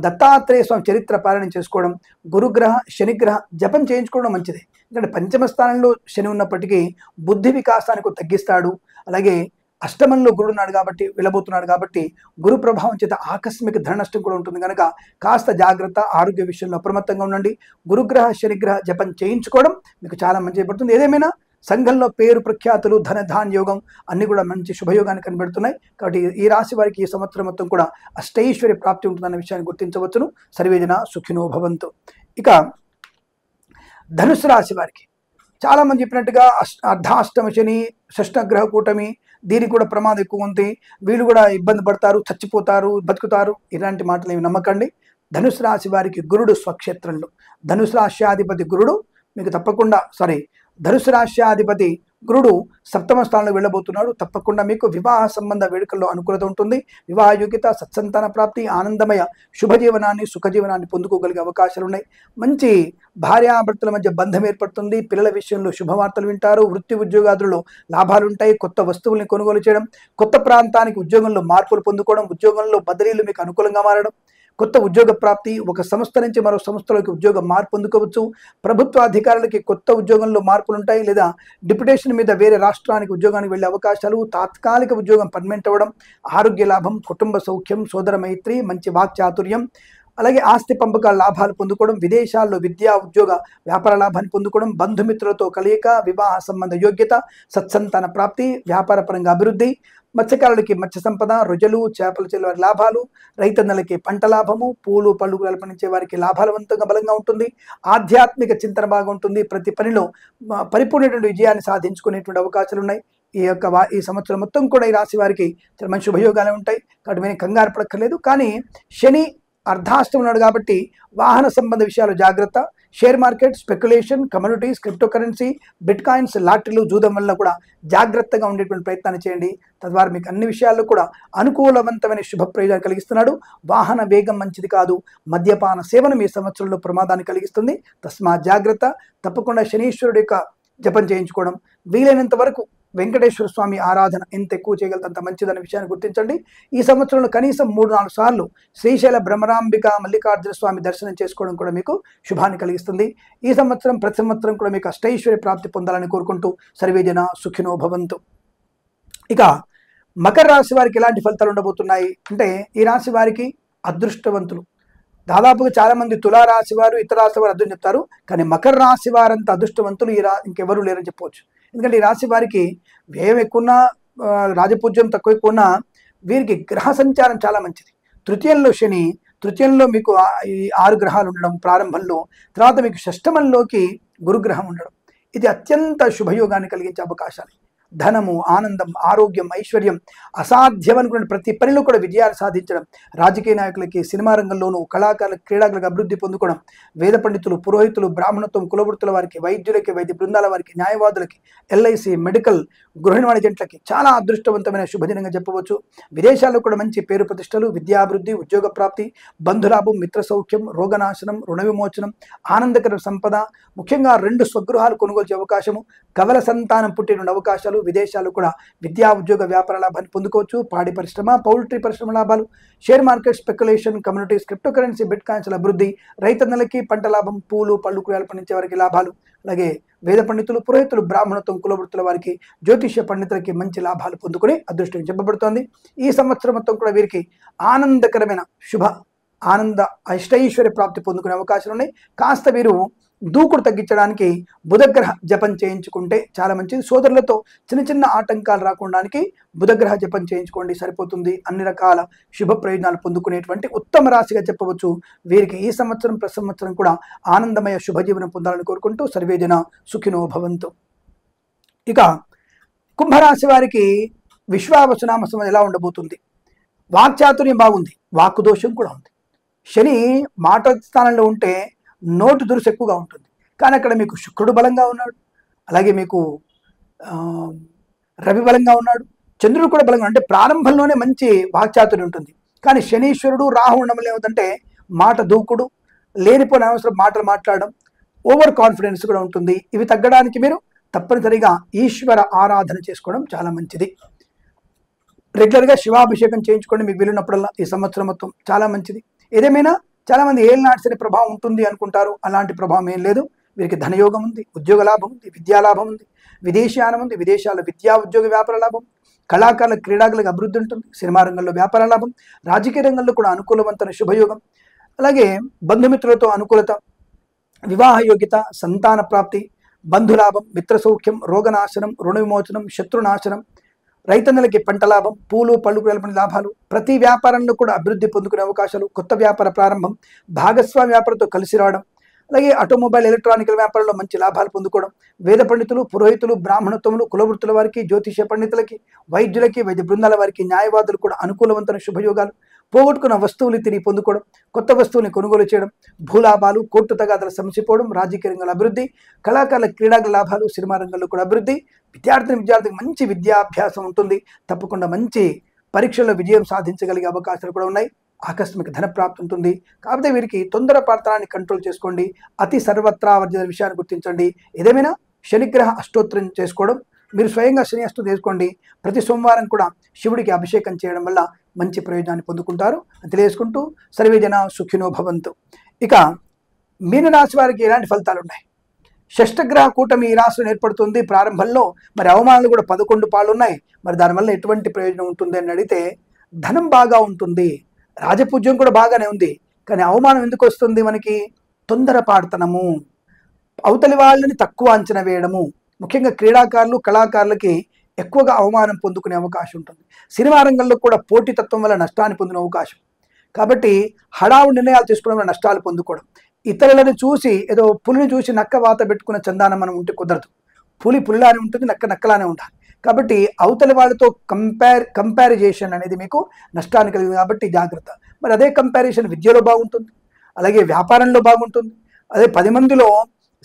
దత్తాత్రేయ స్వామి చరిత్ర పారాయణం చేసుకోవడం, గురుగ్రహ, శనిగ్రహ జపం చేయించుకోవడం మంచిది. ఎందుకంటే పంచమ స్థానంలో శని ఉన్నప్పటికీ బుద్ధి వికాసానికి తగ్గిస్తాడు. అలాగే అష్టమంలో గురుడు ఉన్నాడు కాబట్టి, వెళ్ళబోతున్నాడు కాబట్టి గురు ప్రభావం చేత ఆకస్మిక ధన నష్టం కూడా ఉంటుంది కనుక కాస్త జాగ్రత్త, ఆరోగ్య విషయంలో అప్రమత్తంగా ఉండండి. గురుగ్రహ, శనిగ్రహ జపం చేయించుకోవడం మీకు చాలా మంచి పడుతుంది. ఏదేమైనా సంఘంలో పేరు ప్రఖ్యాతులు, ధనధాన్య యోగం అన్ని కూడా మంచి శుభయోగాన్ని కనబడుతున్నాయి. కాబట్టి ఈ రాశి వారికి ఈ సంవత్సరం మొత్తం కూడా అష్టైశ్వర్య ప్రాప్తి ఉంటుందన్న విషయాన్ని గుర్తించవచ్చును. సర్వేజన సుఖినో భవంతు. ఇక ధనుసు రాశి వారికి చాలా మంది చెప్పినట్టుగా అర్ధాష్టమ శని, షష్ఠగ్రహ కూటమి, దీనికి కూడా ప్రమాదం ఎక్కువ ఉంది, వీళ్ళు కూడా ఇబ్బంది పడతారు, చచ్చిపోతారు, బతుకుతారు, ఇలాంటి మాటలు ఏమి నమ్మకండి. ధనుసు రాశి వారికి గురుడు స్వక్షేత్రంలో, ధనుసు రాశ్యాధిపతి గురుడు మీకు తప్పకుండా ధనుసు రాశ్యాధిపతి గురుడు సప్తమ స్థానంలో వెళ్ళబోతున్నాడు. తప్పకుండా మీకు వివాహ సంబంధ వేడుకల్లో అనుకూలత ఉంటుంది. వివాహ యోగ్యత, సత్సంతాన ప్రాప్తి, ఆనందమయ శుభజీవనాన్ని, సుఖజీవనాన్ని పొందుకోగలిగే అవకాశాలు ఉన్నాయి. మంచి భార్యాభర్తల మధ్య బంధం ఏర్పడుతుంది. పిల్లల విషయంలో శుభవార్తలు వింటారు. వృత్తి ఉద్యోగాదుల్లో లాభాలు ఉంటాయి. కొత్త వస్తువుల్ని కొనుగోలు చేయడం, కొత్త ప్రాంతానికి ఉద్యోగంలో మార్పులు పొందుకోవడం, ఉద్యోగంలో బదిలీలు మీకు అనుకూలంగా మారడం, కొత్త ఉద్యోగ ప్రాప్తి, ఒక సంస్థ నుంచి మరో సంస్థలోకి ఉద్యోగ మార్పు పొందుకోవచ్చు. ప్రభుత్వ అధికారులకి కొత్త ఉద్యోగంలో మార్పులు ఉంటాయి, లేదా డిప్యుటేషన్ మీద వేరే రాష్ట్రానికి ఉద్యోగానికి వెళ్ళే అవకాశాలు, తాత్కాలిక ఉద్యోగం పర్మనెంట్ అవ్వడం, ఆరోగ్య లాభం, కుటుంబ సౌఖ్యం, సోదర మైత్రి, మంచి వాక్చాతుర్యం, అలాగే ఆస్తి పంపకాల లాభాలు పొందుకోవడం, విదేశాల్లో విద్యా ఉద్యోగ వ్యాపార లాభాన్ని పొందుకోవడం, బంధుమిత్రులతో కలయిక, వివాహ సంబంధ యోగ్యత, సత్సంతాన ప్రాప్తి, వ్యాపార పరంగా అభివృద్ధి, మత్స్యకారులకి మత్స్య సంపద, రొజలు, చేపలు చెల్లి వారి లాభాలు, రైతన్నలకి పంట లాభము, పూలు పళ్ళు కల్పనించే వారికి లాభాలవంతంగా బలంగా ఉంటుంది. ఆధ్యాత్మిక చింతన బాగా ఉంటుంది. ప్రతి పనిలో పరిపూర్ణటువంటి విజయాన్ని సాధించుకునేటువంటి అవకాశాలు ఉన్నాయి. ఈ సంవత్సరం మొత్తం కూడా ఈ రాశి వారికి చాలా మంచి శుభయోగాలు ఉంటాయి. కాబట్టి మేము కంగారు పడక్కర్లేదు. కానీ శని అర్ధాష్టం ఉన్నాడు కాబట్టి వాహన సంబంధ విషయాలు జాగ్రత్త. Share market, speculation, communities, cryptocurrency, bitcoins, లాటరీలు, జూదం వల్ల కూడా జాగ్రత్తగా ఉండేటువంటి ప్రయత్నాన్ని చేయండి. తద్వారా మీకు అన్ని విషయాల్లో కూడా అనుకూలవంతమైన శుభ ప్రయోజనాలు కలిగిస్తున్నాడు. వాహన వేగం మంచిది కాదు. మద్యపాన సేవనం ఈ సంవత్సరంలో ప్రమాదాన్ని కలిగిస్తుంది. తస్మా జాగ్రత్త. తప్పకుండా శనీశ్వరుడి యొక్క జపం చేయించుకోవడం, వీలైనంత వరకు వెంకటేశ్వర స్వామి ఆరాధన ఎంత ఎక్కువ చేయగలితే అంత మంచిదన్న విషయాన్ని గుర్తించండి. ఈ సంవత్సరంలో కనీసం 3-4 సార్లు శ్రీశైల భ్రమరాంబిక మల్లికార్జున స్వామి దర్శనం చేసుకోవడం కూడా మీకు శుభాన్ని కలిగిస్తుంది. ఈ సంవత్సరం ప్రతి సంవత్సరం కూడా మీకు అష్టైశ్వర్య ప్రాప్తి పొందాలని కోరుకుంటూ సర్వేజన సుఖినో భవంతు. ఇక మకర రాశి వారికి ఎలాంటి ఫలితాలు ఉండబోతున్నాయి అంటే, ఈ రాశి వారికి అదృష్టవంతులు దాదాపుగా చాలా మంది తులారాశి వారు, ఇతర రాశి వారు అర్థం చెప్తారు. కానీ మకర రాశి వారంతా అదృష్టవంతులు ఇంకెవరూ లేరని చెప్పవచ్చు. ఎందుకంటే ఈ రాశి వారికి వ్యయం ఎక్కువన్నా, రాజపూజ్యం తక్కువ ఎక్కువన్నా, వీరికి గ్రహ సంచారం చాలా మంచిది. తృతీయంలో శని, తృతీయంలో మీకు ఈ 6 గ్రహాలు ఉండడం ప్రారంభంలో, తర్వాత మీకు షష్టమంలోకి గురుగ్రహం ఉండడం, ఇది అత్యంత శుభయోగాన్ని కలిగించే అవకాశాలు. ధనము, ఆనందం, ఆరోగ్యం, ఐశ్వర్యం, అసాధ్యం అనుకున్న ప్రతి పనిలో కూడా విజయాలు సాధించడం, రాజకీయ నాయకులకి, సినిమా రంగంలోనూ, కళాకారులకు, క్రీడాకులకు అభివృద్ధి పొందుకోవడం, వేద పండితులు, పురోహితులు, బ్రాహ్మణత్వం, కులవృత్తుల వారికి, వైద్యులకి, వైద్య బృందాల వారికి, న్యాయవాదులకి, ఎల్ఐసి, మెడికల్, గృహిణి వాణిజ్యంట్లకి చాలా అదృష్టవంతమైన శుభదినంగా చెప్పవచ్చు. విదేశాల్లో కూడా మంచి పేరు ప్రతిష్టలు, విద్యాభివృద్ధి, ఉద్యోగ ప్రాప్తి, బంధులాభం, మిత్ర సౌఖ్యం, రోగనాశనం, రుణ విమోచనం, ఆనందకర సంపద, ముఖ్యంగా 2 స్వగృహాలు కొనుగోలు చేసే అవకాశము, కవల సంతానం పుట్టిన అవకాశాలు, విదేశాలు కూడా విద్యా ఉద్యోగ వ్యాపార లాభాన్ని పొందుకోవచ్చు. పాడి పరిశ్రమ, పౌల్ట్రీ పరిశ్రమ లాభాలు, share market, speculation, communities, cryptocurrency, bit coins అభివృద్ధి, రైతన్నలకి పంట లాభం, పూలు పళ్ళు కూరలు పండించే వారికి లాభాలు, అలాగే వేద పండితులు, పురోహితులు, బ్రాహ్మణత్వం, కులవృత్తుల వారికి, జ్యోతిష్య పండితులకి మంచి లాభాలు పొందుకుని అదృష్టం చెప్పబడుతోంది. ఈ సంవత్సరం మొత్తం కూడా వీరికి ఆనందకరమైన శుభ ఆనంద అష్టైశ్వర్య ప్రాప్తి పొందుకునే అవకాశాలు ఉన్నాయి. కాస్త వీరు దూకుడు తగ్గించడానికి బుధగ్రహ జపం చేయించుకుంటే చాలా మంచిది. సోదరులతో చిన్న చిన్న ఆటంకాలు రాకుండానికి బుధగ్రహ జపం చేయించుకోండి, సరిపోతుంది. అన్ని రకాల శుభ ప్రయోజనాలు పొందుకునేటువంటి ఉత్తమ రాశిగా చెప్పవచ్చు. వీరికి ఈ సంవత్సరం ప్రతి సంవత్సరం కూడా ఆనందమయ శుభజీవనం పొందాలని కోరుకుంటూ సర్వేజన సుఖినో భవంతు. ఇక కుంభరాశి వారికి విశ్వావసునామ సంవత్సరం ఎలా ఉండబోతుంది? వాక్చాతుర్యం బాగుంది, వాక్కు దోషం కూడా ఉంది. శని మాట స్థానంలో ఉంటే నోటు దురుసు ఎక్కువగా ఉంటుంది. కానీ అక్కడ మీకు శుక్రుడు బలంగా ఉన్నాడు, అలాగే మీకు రవి బలంగా ఉన్నాడు, చంద్రుడు కూడా బలంగా, అంటే ప్రారంభంలోనే మంచి వాక్చాతుర్యం ఉంటుంది. కానీ శనీశ్వరుడు రాహు ఉండడం ఏమిటంటే మాట దూకుడు, లేనిపోయిన అవసరం మాటలు మాట్లాడడం, ఓవర్ కాన్ఫిడెన్స్ కూడా ఉంటుంది. ఇవి తగ్గడానికి మీరు తప్పనిసరిగా ఈశ్వర ఆరాధన చేసుకోవడం చాలా మంచిది. రెగ్యులర్గా శివాభిషేకం చేయించుకోండి మీకు వీలున్నప్పుడల్లా. ఈ సంవత్సరం మొత్తం చాలా మంచిది. ఏదేమైనా చాలామంది ఏళ్ళనాటి శని ప్రభావం ఉంటుంది అనుకుంటారు. అలాంటి ప్రభావం ఏం లేదు. వీరికి ధనయోగం ఉంది, ఉద్యోగ లాభం ఉంది, విద్యాలాభం ఉంది, విదేశీయానం ఉంది, విదేశాల విద్యా ఉద్యోగ వ్యాపార లాభం, కళాకారుల క్రీడాకులకు అభివృద్ధి ఉంటుంది, సినిమా రంగంలో వ్యాపార లాభం, రాజకీయ రంగంలో కూడా అనుకూలవంతమైన శుభయోగం, అలాగే బంధుమిత్రులతో అనుకూలత, వివాహ యోగ్యత, సంతాన ప్రాప్తి, బంధులాభం, మిత్ర సౌఖ్యం, రోగనాశనం, రుణ విమోచనం, శత్రునాశనం, రైతన్నలకి పంట లాభం, పూలు పళ్ళు కూరల లాభాలు, ప్రతి వ్యాపారంలో కూడా అభివృద్ధి పొందుకునే అవకాశాలు, కొత్త వ్యాపార ప్రారంభం, భాగస్వామి వ్యాపారంతో కలిసి రావడం, అలాగే ఆటోమొబైల్ ఎలక్ట్రానికల్ వ్యాపారంలో మంచి లాభాలు పొందుకోవడం, వేద పండితులు, పురోహితులు, బ్రాహ్మణత్వములు, కులవృత్తుల వారికి, జ్యోతిష పండితులకి, వైద్యులకి, వైద్య బృందాల వారికి, న్యాయవాదులు కూడా అనుకూలవంతమైన శుభయోగాలు, పోగొట్టుకున్న వస్తువులు తిరిగి పొందుకోవడం, కొత్త వస్తువుని కొనుగోలు చేయడం, భూలాభాలు, కోర్టు తగాదాలు సమసిపోవడం, రాజకీయ రంగంలో అభివృద్ధి, కళాకారుల క్రీడాల లాభాలు, సినిమా రంగంలో కూడా అభివృద్ధి, విద్యార్థికి మంచి విద్యాభ్యాసం ఉంటుంది. తప్పకుండా మంచి పరీక్షల్లో విజయం సాధించగలిగే అవకాశాలు కూడా ఉన్నాయి. ఆకస్మిక ధన ప్రాప్తి ఉంటుంది. కాకపోతే వీరికి తొందరపాటాన్ని కంట్రోల్ చేసుకోండి. అతి సర్వత్రా వర్జిత విషయాన్ని గుర్తించండి. ఏదేమైనా శనిగ్రహ అష్టోత్తరం చేసుకోవడం మీరు స్వయంగా శ్రేయస్సు చేసుకోండి. ప్రతి సోమవారం కూడా శివుడికి అభిషేకం చేయడం వల్ల మంచి ప్రయోజనాన్ని పొందుకుంటారు అని తెలియజేసుకుంటూ సర్వేజన సుఖినో భవంతు. ఇక మీనరాశి వారికి ఎలాంటి ఫలితాలు ఉన్నాయి? షష్టగ్రహ కూటమి ఈ రాశిలో ఏర్పడుతుంది ప్రారంభంలో. మరి అవమానాలు కూడా 11 పాలు ఉన్నాయి. మరి దానివల్ల ఎటువంటి ప్రయోజనం ఉంటుంది అని అడిగితే ధనం బాగా ఉంటుంది, రాజపూజ్యం కూడా బాగానే ఉంది. కానీ అవమానం ఎందుకు వస్తుంది మనకి? తొందరపాటుతనము, అవతలి వాళ్ళని తక్కువ అంచనా వేయడము. ముఖ్యంగా క్రీడాకారులు, కళాకారులకి ఎక్కువగా అవమానం పొందుకునే అవకాశం ఉంటుంది. సినిమా రంగంలో కూడా పోటీతత్వం వల్ల నష్టాన్ని పొందిన అవకాశం. కాబట్టి హడావుడి నిర్ణయాలు తీసుకోవడం వల్ల నష్టాలు పొందుకోవడం. ఇతరులను చూసి ఏదో పులిని చూసి నక్క వాత పెట్టుకున్న చందానం మనం ఉంటే కుదరదు. పులి పులిలానే ఉంటుంది, నక్క నక్కలానే ఉండాలి. కాబట్టి అవతలి వాళ్ళతో కంపారిజేషన్ అనేది మీకు నష్టాన్ని కలిగింది. కాబట్టి జాగ్రత్త. మరి అదే కంపారిజన్ విద్యలో బాగుంటుంది, అలాగే వ్యాపారంలో బాగుంటుంది, అదే 10 మందిలో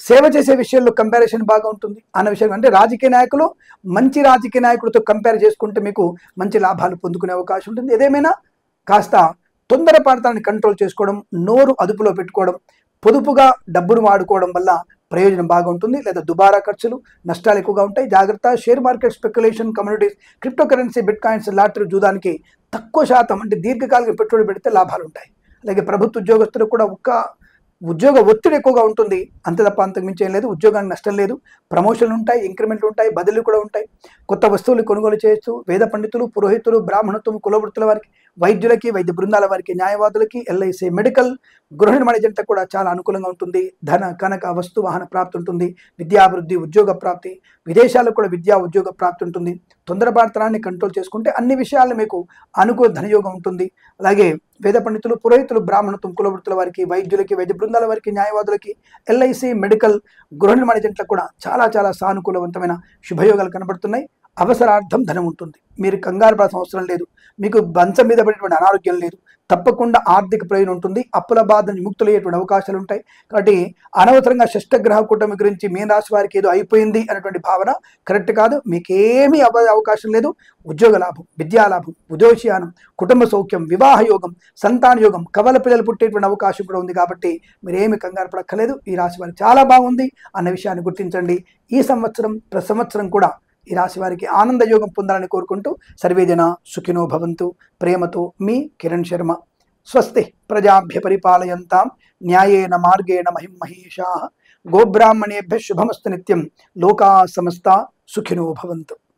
సేవ చేసే విషయంలో కంపారిజన్ బాగా ఉంటుంది అన్న విషయం. అంటే రాజకీయ నాయకులు మంచి రాజకీయ నాయకులతో కంపేర్ చేసుకుంటే మీకు మంచి లాభాలు పొందుకునే అవకాశం ఉంటుంది. ఏదేమైనా కాస్త తొందరపాటుతాన్ని కంట్రోల్ చేసుకోవడం, నోరు అదుపులో పెట్టుకోవడం, పొదుపుగా డబ్బును వాడుకోవడం వల్ల ప్రయోజనం బాగా ఉంటుంది. లేదా దుబారా ఖర్చులు, నష్టాలు ఎక్కువగా ఉంటాయి. జాగ్రత్త. Share market, speculation, communities, cryptocurrency, bitcoins, lottery, జూదానికి తక్కువ శాతం అంటే దీర్ఘకాలిక పెట్టుబడి పెడితే లాభాలు ఉంటాయి. అలాగే ప్రభుత్వ ఉద్యోగస్తులకు కూడా ఉద్యోగ ఒత్తిడి ఎక్కువగా ఉంటుంది, అంతే తప్ప అంతకు మించి ఏం లేదు. ఉద్యోగానికి నష్టం లేదు. ప్రమోషన్లు ఉంటాయి, ఇంక్రిమెంట్లు ఉంటాయి, బదిలీలు కూడా ఉంటాయి. కొత్త వస్తువులు కొనుగోలు చేయొచ్చు. వేద పండితులు, పురోహితులు, బ్రాహ్మణత్వం, కులవృత్తుల వారికి, వైద్యులకి, వైద్య బృందాల వారికి, న్యాయవాదులకి, ఎల్ఐసి, మెడికల్, గృహ నిర్మాణ జంట కూడా చాలా అనుకూలంగా ఉంటుంది. ధన, కనక, వస్తు, వాహన ప్రాప్తి ఉంటుంది. విద్యాభివృద్ధి, ఉద్యోగ ప్రాప్తి, విదేశాలకు కూడా విద్యా ఉద్యోగ ప్రాప్తి ఉంటుంది. తొందరపాటుతనాన్ని కంట్రోల్ చేసుకుంటే అన్ని విషయాల్లో మీకు అనుకూల ధనయోగం ఉంటుంది. అలాగే వేద పండితులు, పురోహితులు, బ్రాహ్మణత్వం, కులవృత్తుల వారికి, వైద్యులకి, వైద్య బృందాల వారికి, న్యాయవాదులకి, ఎల్ఐసి, మెడికల్, గృహ నిర్మాణ జంటలకు కూడా చాలా చాలా సానుకూలవంతమైన శుభయోగాలు కనబడుతున్నాయి. అవసరార్థం ధనం ఉంటుంది. మీరు కంగారు పడాల్సిన అవసరం లేదు. మీకు బంచం మీద పడేటువంటి అనారోగ్యం లేదు. తప్పకుండా ఆర్థిక ప్రయోజనం ఉంటుంది. అప్పుల బాధ విముక్తులయ్యేటువంటి అవకాశాలు ఉంటాయి. కాబట్టి అనవసరంగా షష్టగ్రహ కూటమి గురించి మీన రాశి వారికి ఏదో అయిపోయింది అనేటువంటి భావన కరెక్ట్ కాదు. మీకేమీ అవకాశం లేదు. ఉద్యోగ లాభం, విద్యా లాభం, ఉదోషయానం, కుటుంబ సౌఖ్యం, వివాహ యోగం, సంతాన యోగం, కవల పిల్లలు పుట్టేటువంటి అవకాశం కూడా ఉంది. కాబట్టి మీరేమి కంగారు పడక్కర్లేదు. ఈ రాశి వారికి చాలా బాగుంది అన్న విషయాన్ని గుర్తించండి. ఈ సంవత్సరం ప్రతి సంవత్సరం కూడా ఈ రాశి వారికి ఆనంద యోగం పొందాలని కోరుకుంటూ సర్వేజన సుఖినో భవంతు. ప్రేమతో మీ కిరణ్ శర్మ. స్వస్తి ప్రజాభ్య పరిపాలయంతాం న్యాయేన మార్గేణ మహిం మహేషాః. గోబ్రాహ్మణేభ్యః శుభమస్తు నిత్యం. లోకా సమస్తా సుఖినో భవంతు.